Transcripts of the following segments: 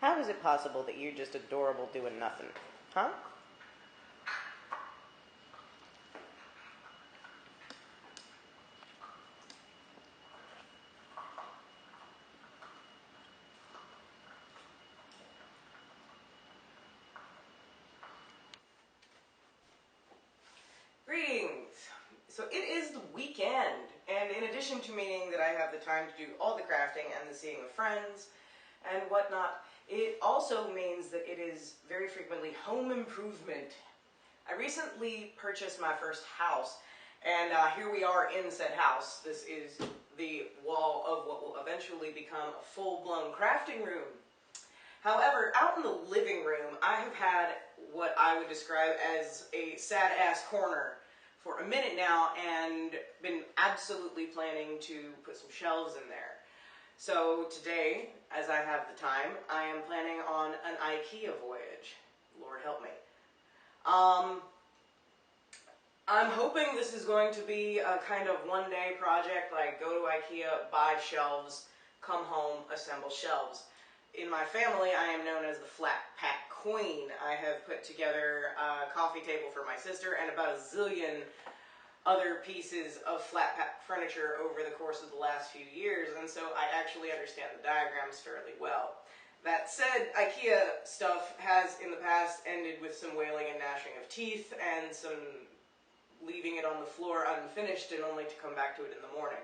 How is it possible that you're just adorable doing nothing? Huh? Greetings! So it is the weekend, and in addition to meaning that I have the time to do all the crafting and the seeing of friends and whatnot, it also means that it is very frequently home improvement. I recently purchased my first house, and here we are in said house. This is the wall of what will eventually become a full-blown crafting room. However, out in the living room, I have had what I would describe as a sad-ass corner for a minute now and been absolutely planning to put some shelves in there. So today, as I have the time, I am planning on an IKEA voyage. Lord help me. I'm hoping this is going to be a kind of one-day project, like go to IKEA, buy shelves, come home, assemble shelves. In my family, I am known as the flat pack queen. I have put together a coffee table for my sister and about a zillion other pieces of flat pack furniture over the course of the last few years, and so I actually understand the diagrams fairly well. That said, IKEA stuff has in the past ended with some wailing and gnashing of teeth and some leaving it on the floor unfinished and only to come back to it in the morning.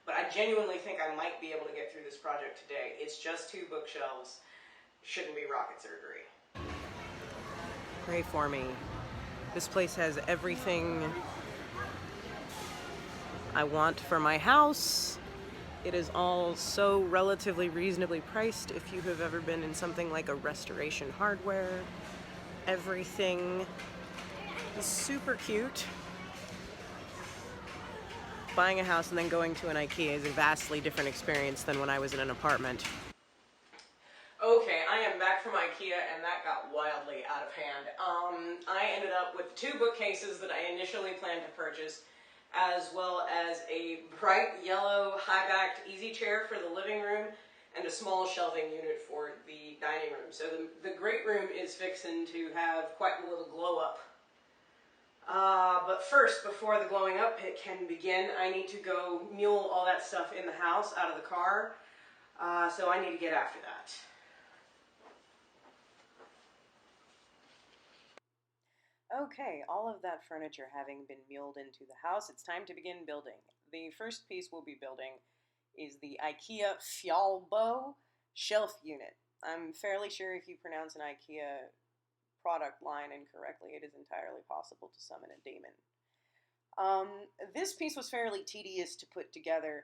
But I genuinely think I might be able to get through this project today. It's just 2 bookshelves. Shouldn't be rocket surgery. Pray for me. This place has everything I want for my house. It is all so relatively reasonably priced if you have ever been in something like a Restoration Hardware. Everything is super cute. Buying a house and then going to an IKEA is a vastly different experience than when I was in an apartment. Okay, I am back from IKEA and that got wildly out of hand. I ended up with 2 bookcases that I initially planned to purchase, as well as a bright yellow high-backed easy chair for the living room and a small shelving unit for the dining room. So the great room is fixing to have quite a little glow up. But first, before the glowing up pit can begin, I need to go mule all that stuff in the house out of the car. So I need to get after that. Okay, all of that furniture having been muled into the house, it's time to begin building. The first piece we'll be building is the IKEA Fjallbo shelf unit. I'm fairly sure if you pronounce an IKEA product line incorrectly, it is entirely possible to summon a demon. This piece was fairly tedious to put together.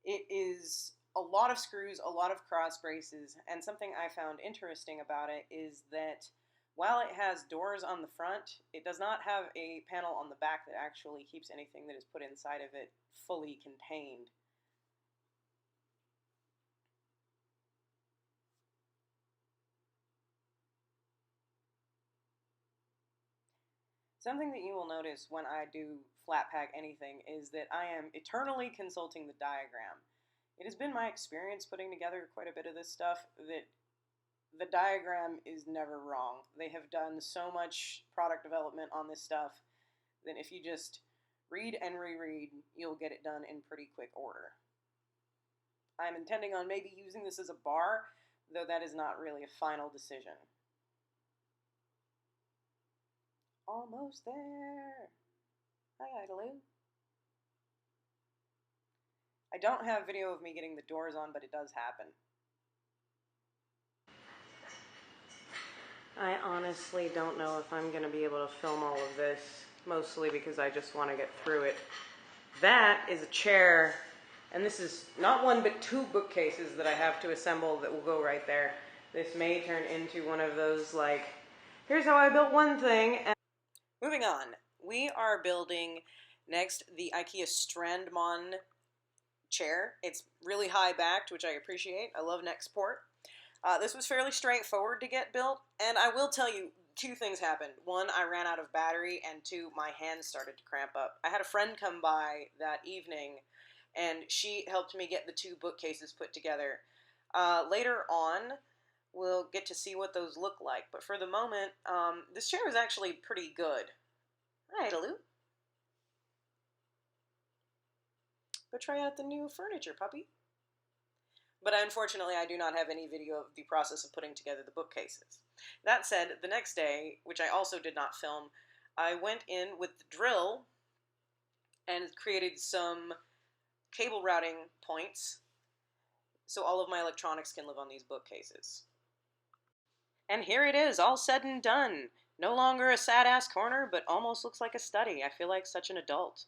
It is a lot of screws, a lot of cross braces, and something I found interesting about it is that while it has doors on the front, it does not have a panel on the back that actually keeps anything that is put inside of it fully contained. Something that you will notice when I do flat pack anything is that I am eternally consulting the diagram. It has been my experience putting together quite a bit of this stuff that the diagram is never wrong. They have done so much product development on this stuff that if you just read and reread, you'll get it done in pretty quick order. I'm intending on maybe using this as a bar, though that is not really a final decision. Almost there. Hi, Idaloo. I don't have video of me getting the doors on, but it does happen. I honestly don't know if I'm going to be able to film all of this, mostly because I just want to get through it. That is a chair, and this is not 1 but 2 bookcases that I have to assemble that will go right there. This may turn into one of those, like, here's how I built one thing. And moving on, we are building next the IKEA Strandmon chair. It's really high-backed, which I appreciate. I love neck support. This was fairly straightforward to get built, and I will tell you, 2 things happened. 1, I ran out of battery, and 2, my hands started to cramp up. I had a friend come by that evening, and she helped me get the 2 bookcases put together. Later on, we'll get to see what those look like. But for the moment, this chair is actually pretty good. Hi, Lou. Go try out the new furniture, puppy. But unfortunately, I do not have any video of the process of putting together the bookcases. That said, the next day, which I also did not film, I went in with the drill and created some cable routing points so all of my electronics can live on these bookcases. And here it is, all said and done. No longer a sad-ass corner, but almost looks like a study. I feel like such an adult.